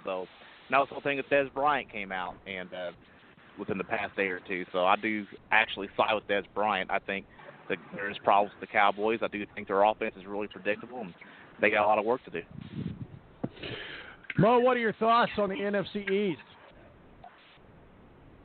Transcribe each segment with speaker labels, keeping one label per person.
Speaker 1: So now this whole thing with Dez Bryant came out and within the past day or two. So I do actually side with Dez Bryant. I think that there's problems with the Cowboys. I do think their offense is really predictable, and they got a lot of work to do.
Speaker 2: Mo, what are your thoughts on the NFC East?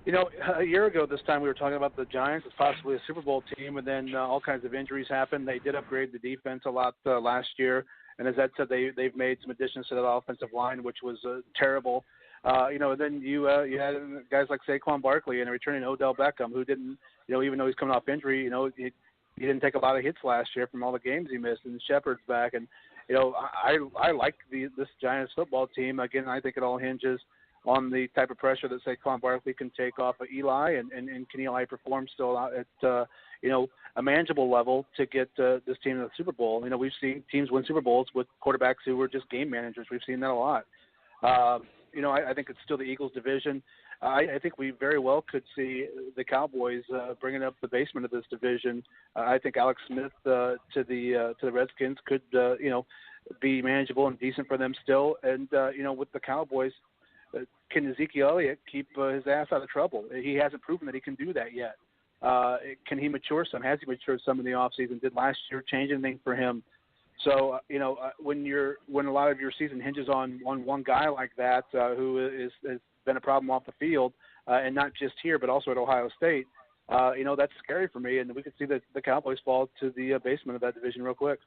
Speaker 3: You know, a year ago this time we were talking about the Giants as possibly a Super Bowl team, and then all kinds of injuries happened. They did upgrade the defense a lot last year, and as Ed said, they've made some additions to that offensive line, which was terrible. You know, then you had guys like Saquon Barkley and returning Odell Beckham, who didn't, you know, even though he's coming off injury, you know, he didn't take a lot of hits last year from all the games he missed, and Shepard's back, and you know, I like this Giants football team. Again, I think it all hinges on the type of pressure that Saquon Barkley can take off of Eli, and can Eli perform still at you know, a manageable level to get this team to the Super Bowl. You know, we've seen teams win Super Bowls with quarterbacks who were just game managers. We've seen that a lot. You know, I think it's still the Eagles division. I think we very well could see the Cowboys bringing up the basement of this division. I think Alex Smith to the Redskins could you know, be manageable and decent for them still. And you know, with the Cowboys, can Ezekiel Elliott keep his ass out of trouble? He hasn't proven that he can do that yet. Can he mature some? Has he matured some in the offseason? Did last year change anything for him? So you know, when a lot of your season hinges on one guy like that, who has been a problem off the field, and not just here but also at Ohio State, you know, that's scary for me, and we could see the Cowboys fall to the basement of that division real quick.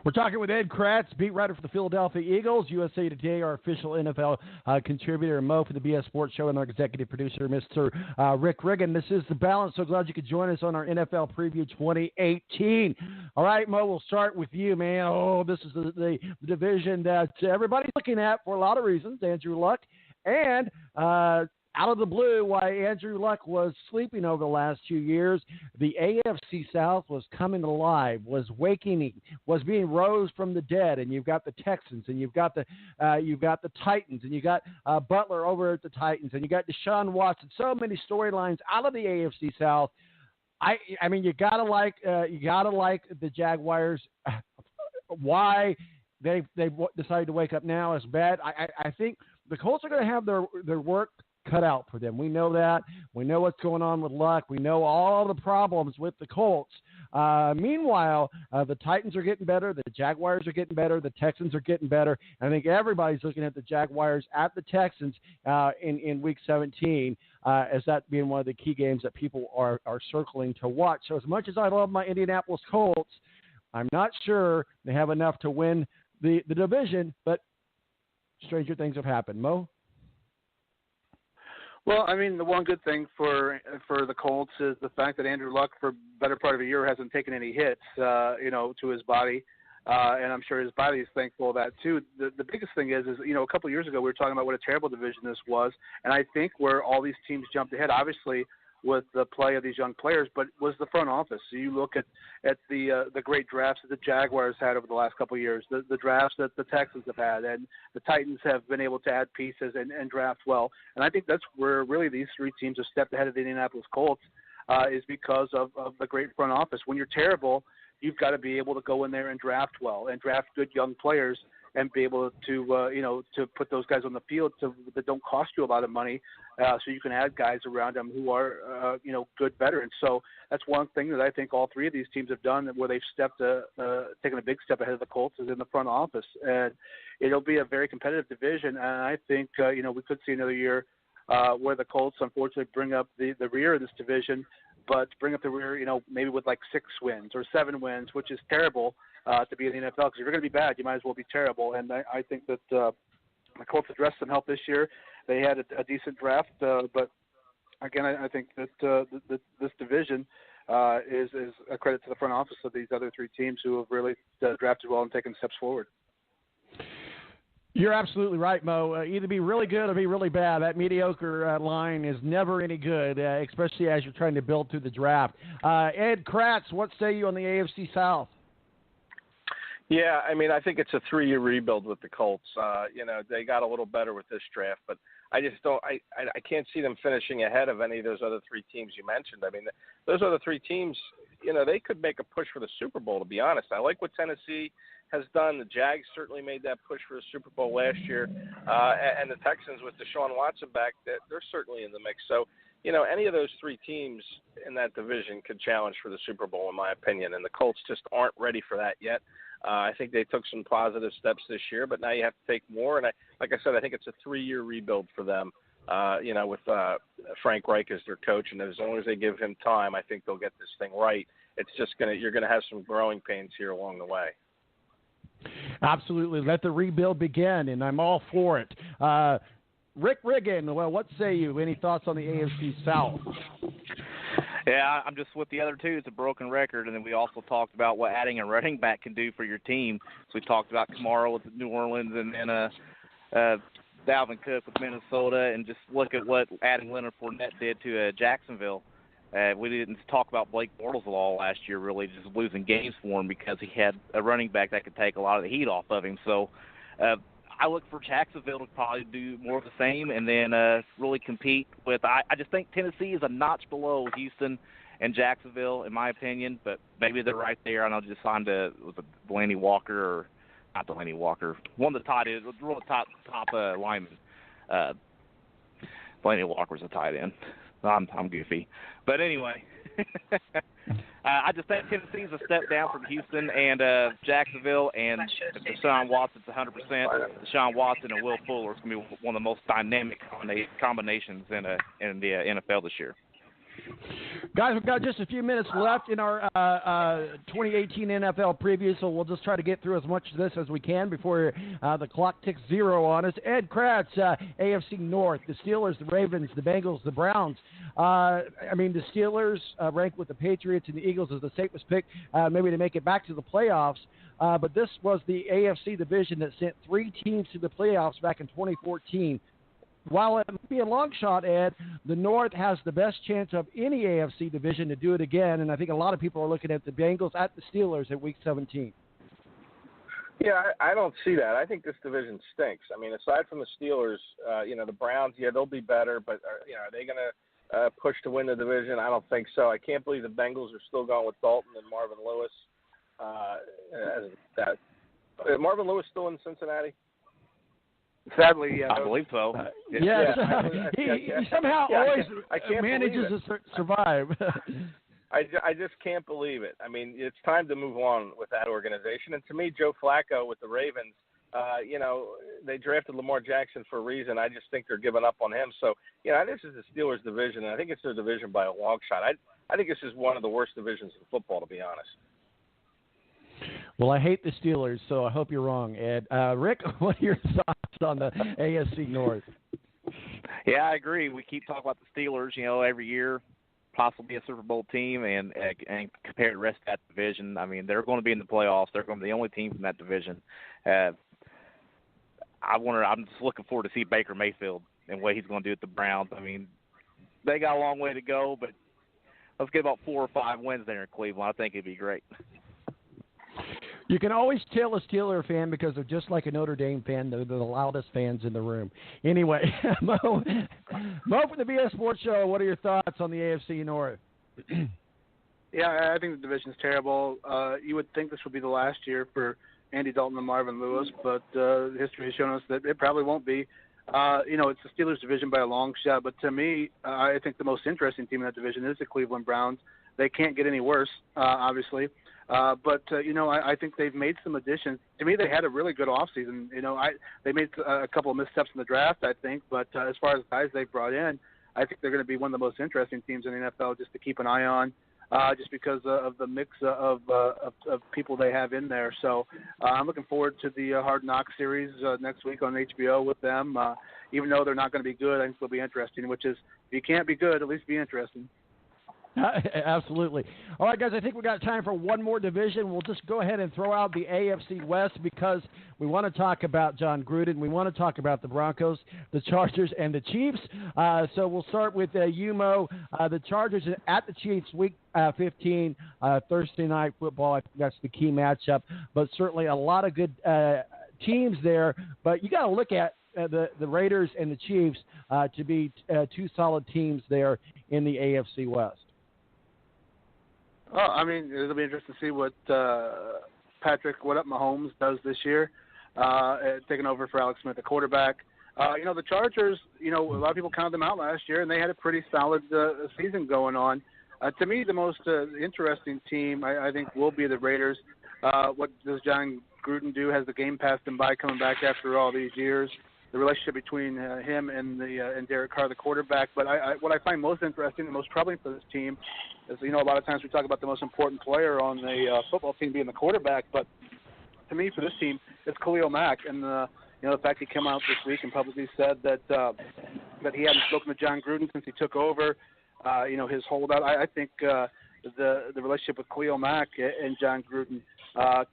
Speaker 2: We're talking with ed-kracz, beat writer for the Philadelphia Eagles, USA Today, our official NFL contributor, and Mo for the BS Sports Show, and our executive producer, Mr. Rick Riggin. This is The Balance. So glad you could join us on our NFL Preview 2018. All right, Mo, we'll start with you, man. Oh, this is the division that everybody's looking at for a lot of reasons. Andrew Luck and out of the blue, why Andrew Luck was sleeping over the last 2 years, the AFC South was coming alive, was waking, was being rose from the dead. And you've got the Texans, and you've got the Titans, and you got Butler over at the Titans, and you got Deshaun Watson. So many storylines out of the AFC South. I mean, you gotta like the Jaguars. Why they decided to wake up now is bad. I think the Colts are going to have their work cut out for them. We know that. We know what's going on with Luck. We know all the problems with the Colts. Meanwhile, the Titans are getting better. The Jaguars are getting better. The Texans are getting better. And I think everybody's looking at the Jaguars at the Texans in Week 17 as that being one of the key games that people are circling to watch. So as much as I love my Indianapolis Colts, I'm not sure they have enough to win the division, but stranger things have happened. Mo?
Speaker 3: Well, I mean, the one good thing for the Colts is the fact that Andrew Luck, for better part of a year, hasn't taken any hits, you know, to his body, and I'm sure his body is thankful of that too. The biggest thing is you know, a couple of years ago we were talking about what a terrible division this was, and I think where all these teams jumped ahead, obviously with the play of these young players, but was the front office. So you look at the great drafts that the Jaguars had over the last couple of years, the drafts that the Texans have had, and the Titans have been able to add pieces and draft well. And I think that's where really these three teams have stepped ahead of the Indianapolis Colts, is because of the great front office. When you're terrible, you've got to be able to go in there and draft well and draft good young players and be able to, you know, to put those guys on the field that don't cost you a lot of money, so you can add guys around them who are, you know, good veterans. So that's one thing that I think all three of these teams have done where they've taken a big step ahead of the Colts is in the front office. And it'll be a very competitive division. And I think, you know, we could see another year where the Colts unfortunately bring up the rear of this division, but bring up the rear, you know, maybe with like 6 wins or 7 wins, which is terrible to be in the NFL, because if you're going to be bad, you might as well be terrible. And I think that the Colts addressed some help this year. They had a decent draft, but again, I think that this division is a credit to the front office of these other three teams who have really drafted well and taken steps forward.
Speaker 2: You're absolutely right, Mo. Either be really good or be really bad. That mediocre line is never any good, especially as you're trying to build through the draft. ed-kracz, what say you on the AFC South?
Speaker 4: Yeah, I mean, I think it's a 3-year rebuild with the Colts. You know, they got a little better with this draft, but I just don't. I can't see them finishing ahead of any of those other three teams you mentioned. I mean, those other three teams, they could make a push for the Super Bowl, to be honest. I like what Tennessee has done. The Jags certainly made that push for the Super Bowl last year. And the Texans with Deshaun Watson back, they're certainly in the mix. So, any of those three teams in that division could challenge for the Super Bowl, in my opinion. And the Colts just aren't ready for that yet. I think they took some positive steps this year, but now you have to take more. And like I said, I think it's a 3-year rebuild for them, with Frank Reich as their coach. And as long as they give him time, I think they'll get this thing right. It's just you're going to have some growing pains here along the way.
Speaker 2: Absolutely. Let the rebuild begin, and I'm all for it. Rick Riggin, well, what say you? Any thoughts on the AFC South?
Speaker 1: Yeah, I'm just with the other two. It's a broken record, and then we also talked about what adding a running back can do for your team. So we talked about Kamara with New Orleans and Dalvin Cook with Minnesota, and just look at what adding Leonard Fournette did to Jacksonville. We didn't talk about Blake Bortles at all last year, really, just losing games for him because he had a running back that could take a lot of the heat off of him. So I look for Jacksonville to probably do more of the same and then really compete with – I just think Tennessee is a notch below Houston and Jacksonville, in my opinion, but maybe they're right there. I know just signed Delaney Walker or – not Delaney Walker. One of the tight ends, one of the top linemen. Delaney Walker's a tight end. I'm goofy. But anyway, I just think Tennessee's a step down from Houston and Jacksonville, and if Deshaun Watson's 100%, Deshaun Watson and Will Fuller is going to be one of the most dynamic combinations in the NFL this year.
Speaker 2: Guys, we've got just a few minutes left in our 2018 NFL preview, so we'll just try to get through as much of this as we can before the clock ticks 0 on us. Ed Kracz, AFC North, the Steelers, the Ravens, the Bengals, the Browns. The Steelers ranked with the Patriots and the Eagles as the safest pick, maybe to make it back to the playoffs. But this was the AFC division that sent 3 teams to the playoffs back in 2014. While it might be a long shot, Ed, the North has the best chance of any AFC division to do it again, and I think a lot of people are looking at the Bengals at the Steelers at Week 17.
Speaker 4: Yeah, I don't see that. I think this division stinks. I mean, aside from the Steelers, the Browns, they'll be better, but are they going to push to win the division? I don't think so. I can't believe the Bengals are still going with Dalton and Marvin Lewis. Is Marvin Lewis still in Cincinnati?
Speaker 3: Sadly, yeah.
Speaker 1: I believe so.
Speaker 2: Yes. He somehow always manages to survive.
Speaker 4: I just can't believe it. I mean, it's time to move on with that organization. And to me, Joe Flacco with the Ravens, they drafted Lamar Jackson for a reason. I just think they're giving up on him. So, this is the Steelers division, and I think it's their division by a long shot. I think this is one of the worst divisions in football, to be honest.
Speaker 2: Well, I hate the Steelers, so I hope you're wrong, Ed. Rick, what are your thoughts on the AFC North?
Speaker 1: Yeah, I agree. We keep talking about the Steelers, every year, possibly a Super Bowl team, and compare the rest of that division. I mean, they're going to be in the playoffs. They're going to be the only team from that division. I'm just looking forward to see Baker Mayfield and what he's going to do with the Browns. I mean, they got a long way to go, but let's get about 4 or 5 wins there in Cleveland. I think it'd be great.
Speaker 2: You can always tell a Steeler fan because they're just like a Notre Dame fan. They're the loudest fans in the room. Anyway, Mo from the BS Sports Show, what are your thoughts on the AFC North?
Speaker 3: Yeah, I think the division's terrible. You would think this would be the last year for Andy Dalton and Marvin Lewis, but history has shown us that it probably won't be. It's the Steelers division by a long shot, but to me, I think the most interesting team in that division is the Cleveland Browns. They can't get any worse, obviously. I think they've made some additions. To me, they had a really good offseason. They made a couple of missteps in the draft, I think, but as far as guys they've brought in, I think they're going to be one of the most interesting teams in the NFL just to keep an eye on, just because of the mix of people they have in there. So I'm looking forward to the Hard Knocks series next week on HBO with them. Even though they're not going to be good, I think it'll be interesting, which is, if you can't be good, at least be interesting.
Speaker 2: Absolutely. All right, guys, I think we got time for one more division. We'll just go ahead and throw out the AFC West because we want to talk about John Gruden. We want to talk about the Broncos, the Chargers, and the Chiefs. So we'll start with Mo. The Chargers at the Chiefs, Week 15, Thursday Night Football. I think that's the key matchup. But certainly a lot of good teams there. But you got to look at the Raiders and the Chiefs to be 2 solid teams there in the AFC West.
Speaker 3: Well, I mean, it'll be interesting to see what Patrick "What Up Mahomes" does this year, taking over for Alex Smith, the quarterback. The Chargers, a lot of people counted them out last year, and they had a pretty solid season going on. To me, the most interesting team, I think, will be the Raiders. What does John Gruden do? Has the game passed him by coming back after all these years? The relationship between him and Derek Carr, the quarterback. But what I find most interesting and most troubling for this team is, a lot of times we talk about the most important player on the football team being the quarterback. But to me, for this team, it's Khalil Mack. And, the fact he came out this week and publicly said that he hadn't spoken to John Gruden since he took over, his holdout. I think the relationship with Khalil Mack and John Gruden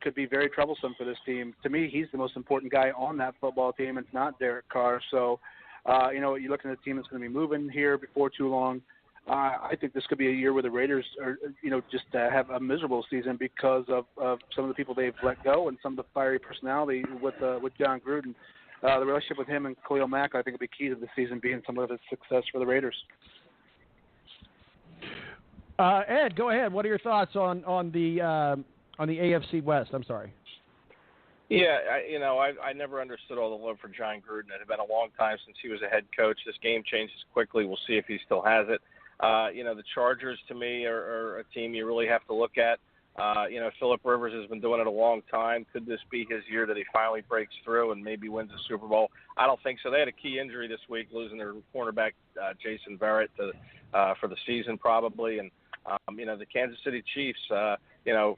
Speaker 3: could be very troublesome for this team. To me, he's the most important guy on that football team. It's not Derek Carr. So, you're looking at a team that's going to be moving here before too long. I think this could be a year where the Raiders are, just have a miserable season because of some of the people they've let go and some of the fiery personality with John Gruden. The relationship with him and Khalil Mack, I think, will be key to the season being some of its success for the Raiders.
Speaker 2: Ed, go ahead. What are your thoughts on the AFC West? I'm sorry.
Speaker 4: Yeah, I never understood all the love for John Gruden. It had been a long time since he was a head coach. This game changes quickly. We'll see if he still has it. The Chargers, to me, are a team you really have to look at. Phillip Rivers has been doing it a long time. Could this be his year that he finally breaks through and maybe wins a Super Bowl? I don't think so. They had a key injury this week, losing their cornerback, Jason Verrett, for the season probably. And, the Kansas City Chiefs,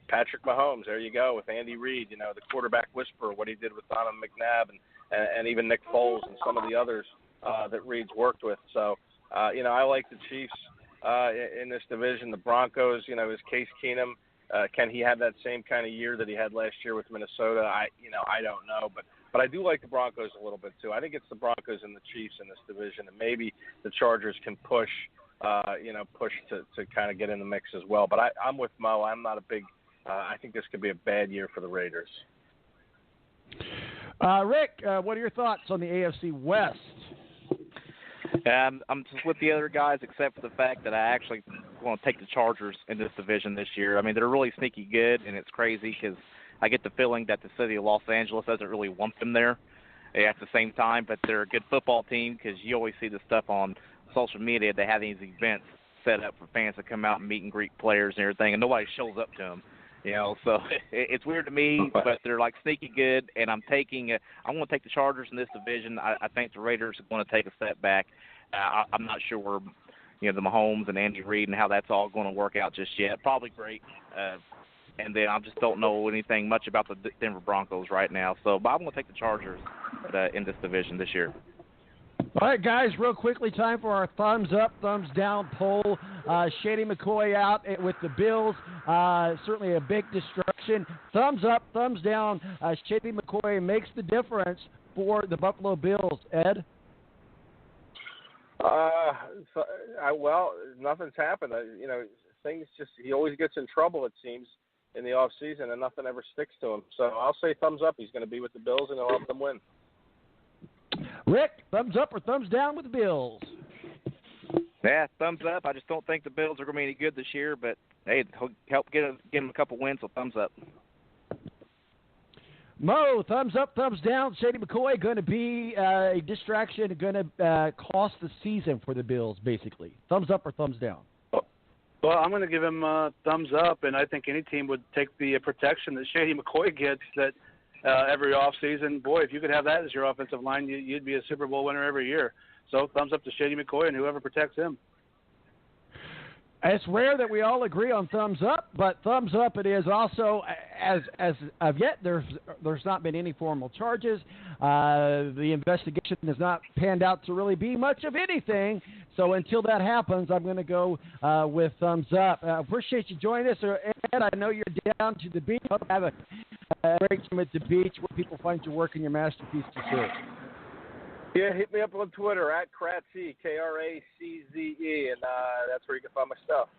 Speaker 4: Patrick Mahomes, there you go, with Andy Reid, the quarterback whisperer, what he did with Donovan McNabb and even Nick Foles and some of the others that Reid's worked with. So, I like the Chiefs in this division. The Broncos, is Case Keenum. Can he have that same kind of year that he had last year with Minnesota? I don't know, but I do like the Broncos a little bit too. I think it's the Broncos and the Chiefs in this division, and maybe the Chargers can push to kind of get in the mix as well. But I'm with Mo. I'm not a big. I think this could be a bad year for the Raiders.
Speaker 2: Rick, what are your thoughts on the AFC West?
Speaker 1: I'm just with the other guys, except for the fact that I actually want to take the Chargers in this division this year. I mean, they're really sneaky good, and it's crazy because I get the feeling that the city of Los Angeles doesn't really want them there at the same time, but they're a good football team because you always see the stuff on social media. They have these events set up for fans to come out and meet and greet players and everything, and nobody shows up to them. So it's weird to me, but they're like sneaky good, and I'm going to take the Chargers in this division. I think the Raiders are going to take a step back. I'm not sure where, the Mahomes and Andy Reid and how that's all going to work out just yet. Probably great. And then I just don't know anything much about the Denver Broncos right now. So, but I'm going to take the Chargers in this division this year.
Speaker 2: All right, guys, real quickly, time for our thumbs up, thumbs down poll. Shady McCoy out with the Bills, certainly a big distraction. Thumbs up, thumbs down. Shady McCoy makes the difference for the Buffalo Bills. Ed?
Speaker 4: Well, nothing's happened. Things he always gets in trouble, it seems, in the off season, and nothing ever sticks to him. So I'll say thumbs up. He's going to be with the Bills, and he'll help them win.
Speaker 2: Rick, thumbs up or thumbs down with the Bills?
Speaker 1: Yeah, thumbs up. I just don't think the Bills are going to be any good this year, but hey, he'll help get them a couple wins, so thumbs up.
Speaker 2: Mo, thumbs up, thumbs down. Shady McCoy going to be a distraction, going to cost the season for the Bills, basically. Thumbs up or thumbs down?
Speaker 3: Well, I'm going to give him a thumbs up, and I think any team would take the protection that Shady McCoy gets that every offseason. Boy, if you could have that as your offensive line, you'd be a Super Bowl winner every year. So thumbs up to Shady McCoy and whoever protects him.
Speaker 2: It's rare that we all agree on thumbs up, but thumbs up it is also. As of yet, there's not been any formal charges. The investigation has not panned out to really be much of anything. So until that happens, I'm going to go with thumbs up. Appreciate you joining us, Ed. I know you're down to the beach. Hope you have a great time at the beach where people find your work and your masterpiece to see.
Speaker 4: Yeah, hit me up on Twitter @Kratze, KRACZE, and that's where you can find my stuff.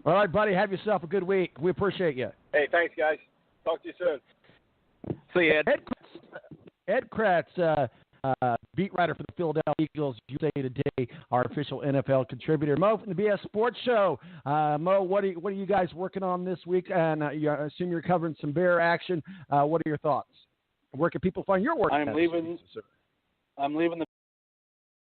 Speaker 2: All right, buddy. Have yourself a good week. We appreciate you.
Speaker 4: Hey, thanks, guys. Talk to you soon.
Speaker 1: See you, Ed.
Speaker 2: Ed Kratz, beat writer for the Philadelphia Eagles, USA Today, our official NFL contributor. Mo from the BS Sports Show. Mo, what are you guys working on this week? And I assume you're covering some Bear action. What are your thoughts? Where can people find your work?
Speaker 3: I'm leaving the